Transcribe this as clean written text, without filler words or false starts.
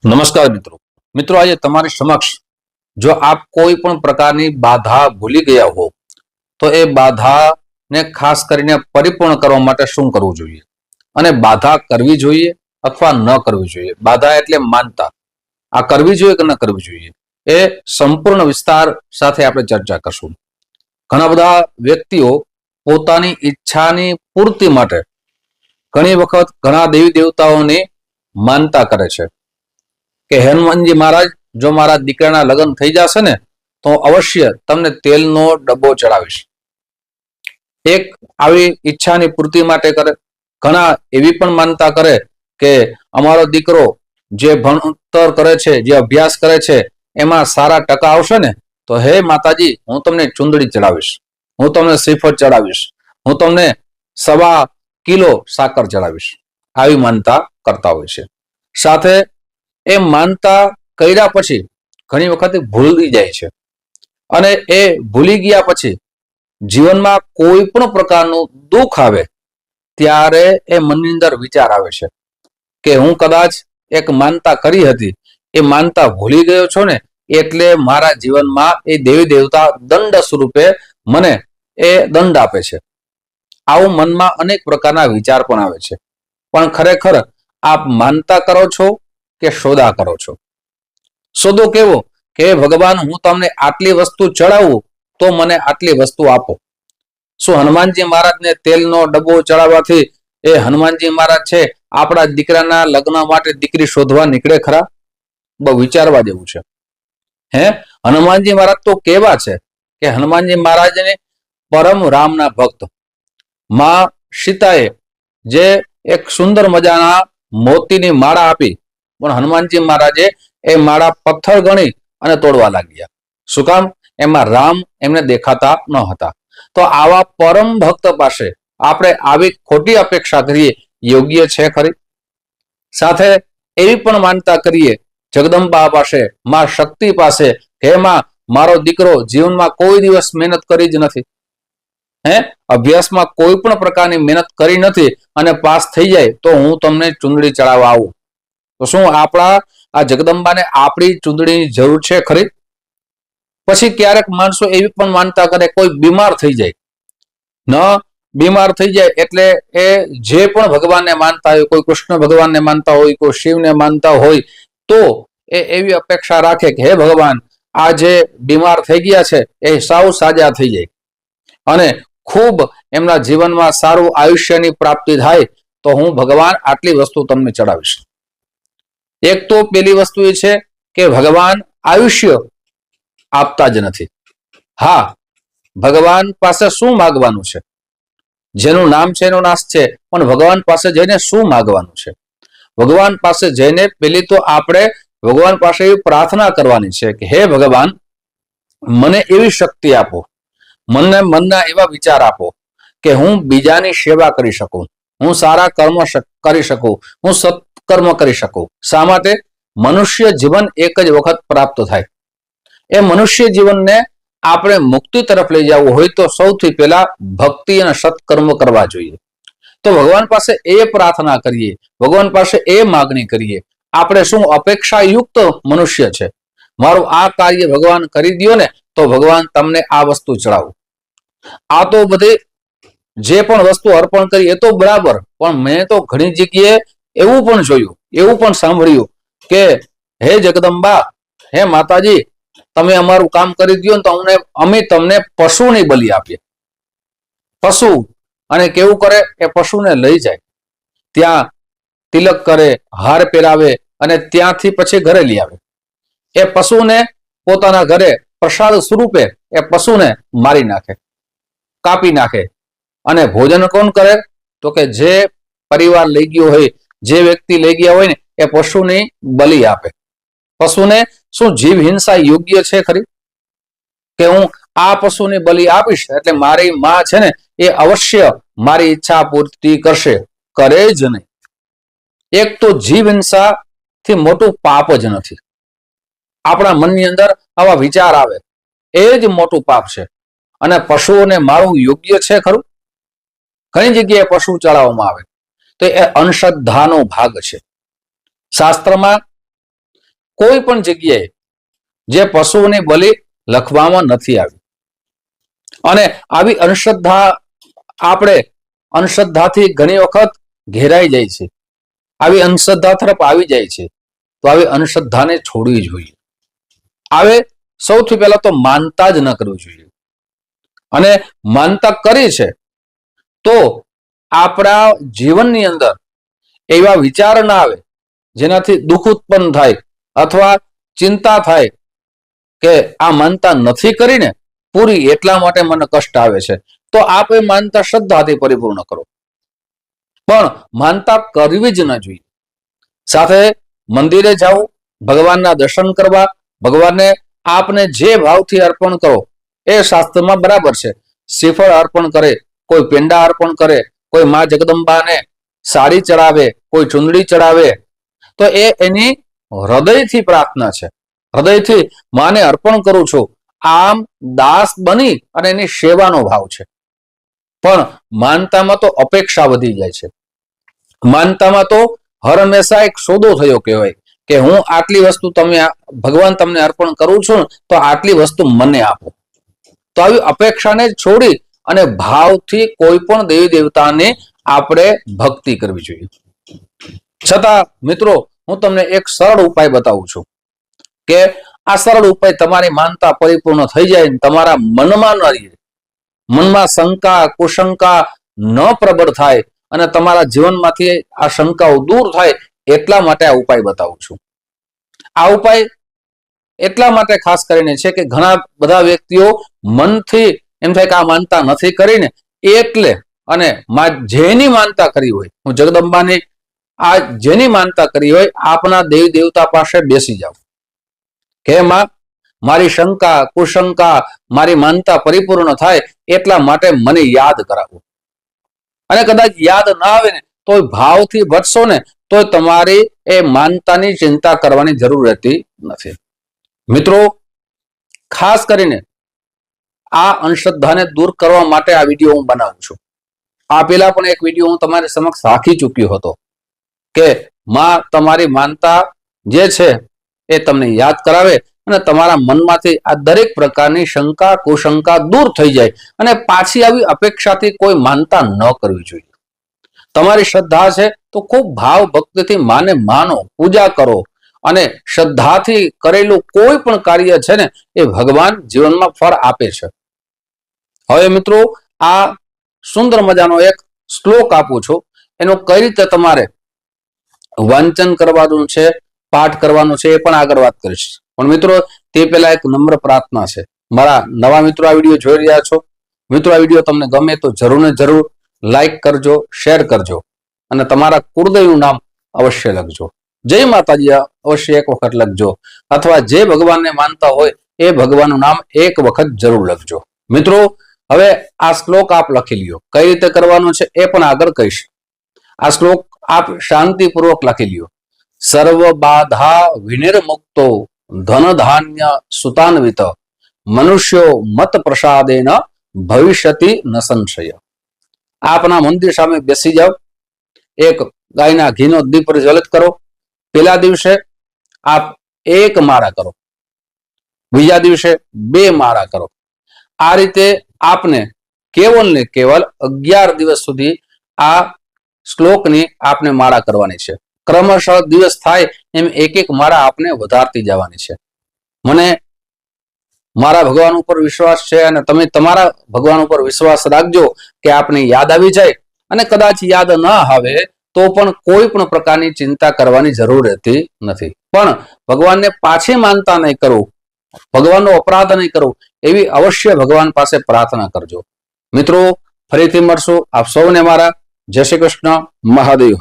નમસ્કાર મિત્રો મિત્રો આજે તમારી સમક્ષ જો આપ કોઈ પણ પ્રકારની બાધા ભૂલી ગયા હો તો એ બાધાને ખાસ કરીને પરિપૂર્ણ કરવા માટે શું કરવું જોઈએ અને બાધા કરવી જોઈએ અથવા ન કરવી જોઈએ. બાધા એટલે માનતા, આ કરવી જોઈએ કે ન કરવી જોઈએ એ સંપૂર્ણ વિસ્તાર સાથે આપણે ચર્ચા કરશું. ઘણા બધા વ્યક્તિઓ પોતાની ઈચ્છાની પૂર્તિ માટે ઘણી વખત ઘણા દેવી દેવતાઓની માનતા કરે છે કે હનુમાનજી મહારાજ જો મારા દીકરાના લગ્ન થઈ જશે ને તો અવશ્ય તમને તેલનો ડબ્બો ચડાવીશ. એક આવી ઈચ્છાની પૂર્તિ માટે કરે. ઘણા એવી પણ માનતા કરે કે અમારો દીકરો જે ભણતર કરે છે, જે અભ્યાસ કરે છે એમાં સારા ટકા આવશે ને તો હે માતાજી હું તમને ચુંદડી ચડાવીશ, હું તમને શ્રીફળ ચડાવીશ, હું તમને 1.25 કિલો સાકર ચડાવીશ. આવી માનતા કરતા હોય છે. સાથે એ માનતા કર્યા પછી ઘણી વખત ભૂલી જાય છે અને એ ભૂલી ગયા પછી જીવનમાં કોઈ પણ પ્રકારનું દુઃખ આવે ત્યારે એ મનની અંદર વિચાર આવે છે કે હું કદાચ એક માનતા કરી હતી, એ માનતા ભૂલી ગયો છો ને એટલે મારા જીવનમાં એ દેવી દેવતા દંડ સ્વરૂપે મને એ દંડ આપે છે. આવું મનમાં અનેક પ્રકારના વિચાર પણ આવે છે. પણ ખરેખર આપ માનતા કરો છો કે સોદા કરો છો? સોદો કેવો કે ભગવાન હું તમને આટલી વસ્તુ ચડાવું તો મને આટલી વસ્તુ આપો. શું હનુમાનજી મહારાજને તેલનો ડબ્બો ચડાવવાથી એ હનુમાનજી મહારાજ છે આપણા દીકરાના લગ્ન માટે દીકરી શોધવા નીકળે ખરા? બહુ વિચારવા જેવું છે. હનુમાનજી મહારાજ તો કેવા છે કે હનુમાનજી મહારાજને પરમ રામના ભક્ત માં સીતાએ જે એક સુંદર મજાના મોતીની માળા આપી પણ હનુમાનજી મહારાજે એ માળા પથ્થર ગણી અને તોડવા લાગ્યા. શું કામ? એમાં રામ એમને દેખાતા ન હતા. તો આવા પરમ ભક્ત પાસે આપણે આવી ખોટી અપેક્ષા કરીએ યોગ્ય છે ખરી? સાથે એવી પણ માનતા કરીએ જગદંબા પાસે, માં શક્તિ પાસે કે માં મારો દીકરો જીવનમાં કોઈ દિવસ મહેનત કરી જ નથી, અભ્યાસમાં કોઈ પણ પ્રકારની મહેનત કરી નથી અને પાસ થઈ જાય તો હું તમને ચુંદડી ચડાવવા આવું. તો શું આપણા આ જગદંબાને આપણી ચૂંદડીની જરૂર છે ખરી? પછી ક્યારેક માણસો એવી પણ માનતા કરે કોઈ બીમાર થઈ જાય, બીમાર થઈ જાય એટલે એ જે પણ ભગવાનને માનતા હોય, કોઈ કૃષ્ણ ભગવાનને માનતા હોય, કોઈ શિવને માનતા હોય તો એ એવી અપેક્ષા રાખે કે હે ભગવાન આ જે બીમાર થઈ ગયા છે એ સાવ સાજા થઈ જાય અને ખૂબ એમના જીવનમાં સારું આયુષ્યની પ્રાપ્તિ થાય તો હું ભગવાન આટલી વસ્તુ તમને ચડાવીશ. એક તો પેલી વસ્તુ એ છે કે ભગવાન આયુષ્ય આપતા જ નથી. હા, ભગવાન પાસે શું માગવાનું છે? જેનું નામ છે એનો નાશ છે, પણ ભગવાન પાસે જઈને શું માગવાનું છે? ભગવાન પાસે જઈને પેલી તો આપણે ભગવાન પાસે એવી પ્રાર્થના કરવાની છે કે હે ભગવાન મને એવી શક્તિ આપો, મને મનના એવા વિચાર આપો કે હું બીજાની સેવા કરી શકું, હું સારા કર્મ કરી શકું, હું સત્કર્મ કરી શકું. શા માટે? મનુષ્ય જીવન એક જ વખત પ્રાપ્ત થાય. એ મનુષ્ય જીવનને આપણે મુક્તિ તરફ લઈ જવું હોય તો સૌથી પહેલા ભક્તિ અને સત્કર્મ કરવા જોઈએ. તો ભગવાન પાસે એ પ્રાર્થના કરીએ, ભગવાન પાસે એ માગણી કરીએ. આપણે શું અપેક્ષાયુક્ત મનુષ્ય છે, મારું આ કાર્ય ભગવાન કરી દો ને તો ભગવાન તમને આ વસ્તુ ચડાવું. આ તો બધી જે પણ વસ્તુ અર્પણ કરી એ તો બરાબર, પણ મેં તો ઘણી જગ્યાએ એવું પણ જોયું, એવું પણ સાંભળ્યું કે હે જગદંબા, હે માતાજી તમે અમારું કામ કરી દો ને તો અમે તમને પશુની બલિ આપીએ. પશુ અને કેવું કરે એ પશુને લઈ જાય, ત્યાં તિલક કરે, હાર પહેરાવે અને ત્યાંથી પછી ઘરે લઈ આવે. એ પશુને પોતાના ઘરે પ્રસાદ સ્વરૂપે એ પશુને મારી નાખે, કાપી નાખે અને ભોજન કોણ કરે? તો કે જે પરિવાર લઈ ગયો હોય, જે વ્યક્તિ લઈ ગયા હોય ને એ પશુની બલિ આપે. પશુને શું જીવ હિંસા યોગ્ય છે ખરી? કે હું આ પશુની બલિ આપીશ એટલે મારી માં છે ને એ અવશ્ય મારી ઈચ્છા પૂર્તિ કરશે? કરે જ નહીં. એક તો જીવ હિંસા થી મોટું પાપ જ નથી. આપણા મનની અંદર આવા વિચાર આવે એ જ મોટું પાપ છે. અને પશુઓને મારવું યોગ્ય છે ખરું? ઘણી જગ્યાએ પશુ ચડાવવામાં આવે તો એ અંધશ્રદ્ધાનો ભાગ છે. શાસ્ત્રમાં કોઈ પણ જગ્યાએ જે પશુઓની બલિ લખવામાં નથી આવી. અને આવી અંધશ્રદ્ધા આપણે અંધશ્રદ્ધાથી ઘણી વખત ઘેરાઈ જાય છે, આવી અંધશ્રદ્ધા તરફ આવી જાય છે. તો આવી અંધશ્રદ્ધાને છોડવી જોઈએ. આવે સૌથી પહેલા તો માનતા જ ન કરવી જોઈએ. અને માનતા કરી છે તો આપણા જીવનની અંદર એવા વિચાર ના આવે જેનાથી દુઃખ ઉત્પન્ન થાય અથવા ચિંતા થાય કે આ માનતા નથી કરીને પૂરી એટલા માટે મને કષ્ટ આવે છે. તો આપ એ માનતા શ્રદ્ધાથી પરિપૂર્ણ કરો, પણ માનતા કરવી જ ન જોઈએ. સાથે મંદિરે જવું, ભગવાનના દર્શન કરવા, ભગવાનને આપને જે ભાવથી અર્પણ કરો એ શાસ્ત્રમાં બરાબર છે. શ્રીફળ અર્પણ કરે, કોઈ પેંડા અર્પણ કરે, કોઈ મા જગદંબાને સાડી ચડાવે, કોઈ ચુંદડી ચડાવે, તો એ એની હૃદયથી પ્રાર્થના છે, હૃદયથી માને અર્પણ કરું છું, આમ દાસ બની અને એની સેવાનો ભાવ છે. પણ માનતામાં તો અપેક્ષા વધી જાય છે. માનતામાં તો હર હંમેશા એક સોદો થયો કહેવાય કે હું આટલી વસ્તુ ભગવાન તમને અર્પણ કરું છું તો આટલી વસ્તુ મને આપો. તો આવી અપેક્ષાને છોડી અને ભાવથી કોઈ પણ દેવી દેવતાને આપણે ભક્તિ કરવી જોઈએ. છતાં મિત્રો હું તમને એક સરળ ઉપાય બતાવું છું કે આ સરળ ઉપાય તમારી માનતા પરિપૂર્ણ થઈ જાય, તમારા મનમાં ન રહે, મનમાં શંકા કુશંકા ન પ્રબળ થાય અને તમારા જીવનમાંથી આ શંકાઓ દૂર થાય એટલા માટે આ ઉપાય બતાવું છું. આ ઉપાય એટલા માટે ખાસ કરીને છે કે ઘણા બધા વ્યક્તિઓ મનથી એમ થાય કે આ માનતા નથી કરીને એટલે અને જેની માનતા કરી હોય, હું જગદંબાની આ જેની માનતા કરી હોય, આપના દેવી દેવતા પાસે બેસી જાઓ કે માં મારી શંકા કુશંકા મારી માનતા પરિપૂર્ણ થાય એટલા માટે મને યાદ કરાવો. અને કદાચ યાદ ના આવે ને તો ભાવથી ભટશો ને તો તમારી એ માનતાની ચિંતા કરવાની જરૂર રહેતી નથી. મિત્રો ખાસ કરીને આ અંધશ્રદ્ધાને દૂર કરવા માટે આ વિડીયો હું બનાવું છું. આ પહેલા પણ એક વિડીયો હું તમારી સમક્ષ રાખી ચૂક્યો હતો કે માં તમારી માનતા જે છે એ તમને યાદ કરાવે અને તમારા મનમાંથી આ દરેક પ્રકારની શંકા કુશંકા દૂર થઈ જાય અને પાછી આવી અપેક્ષાથી કોઈ માનતા ન કરવી જોઈએ. તમારી શ્રદ્ધા છે તો ખૂબ ભાવ ભક્તિથી માને માનો, પૂજા કરો અને શ્રદ્ધાથી કરેલું કોઈ પણ કાર્ય છે ને એ ભગવાન જીવનમાં ફળ આપે છે. હવે મિત્રો આ સુંદર મજાનો એક શ્લોક આપું છું, એનો કઈ રીતે તમારે વાંચન કરવાનું છે, પાઠ કરવાનું છે એ પણ આગળ વાત કરીશ. પણ મિત્રો તે પહેલા એક નમ્ર પ્રાર્થના છે. મારા નવા મિત્રો આ વિડીયો જોઈ રહ્યા છો, મિત્રો આ વિડીયો તમને ગમે તો જરૂર ને જરૂર લાઈક કરજો, શેર કરજો અને તમારા કુળદેવનું નામ અવશ્ય લખજો. જય માતાજી અવશ્ય એક વખત લખજો અથવા જે ભગવાનને માનતા હોય એ ભગવાનનું નામ એક વખત જરૂર લખજો. મિત્રો હવે આ શ્લોક આપ લખી લ્યો, કઈ રીતે કરવાનું છે એ પણ આગળ કહીશ. આ શ્લોક આપ શાંતિપૂર્વક લખી લ્યો. સર્વ બાધા વિનિર્મુક્તો ધન ધાન્ય સુતાન્વિત મનુષ્યો મત પ્રસાદેન ભવિષ્યતિ ન સંશય. આપના મંદિર સામે બેસી જાઓ, એક ગાયના ઘીનો દીપ પ્રજ્વલિત કરો. પહેલા દિવસે આપ એક માળા કરો, બીજા દિવસે 2 માળા કરો. આ રીતે આપને કેવલ ને કેવલ 11 દિવસ સુધી આ શ્લોકની આપને માળા કરવાની છે. ક્રમશઃ દિવસ થાય એમ એક માળા આપને વધારતી જવાની છે. મને મારા ભગવાન ઉપર વિશ્વાસ છે અને તમે તમારા ભગવાન ઉપર વિશ્વાસ રાખજો કે આપને યાદ આવી જાય. અને કદાચ યાદ ન આવે તો પણ કોઈ પણ પ્રકારની ચિંતા કરવાની જરૂર રહેતી નથી. પણ ભગવાનને પાછી માનતા નહીં કરવું, ભગવાનનો અપરાધ નહીં કરવું એવી અવશ્ય ભગવાન પાસે પ્રાર્થના કરજો. મિત્રો ફરીથી મળશું. આપ સૌને મારા જય શ્રી કૃષ્ણ, મહાદેવ.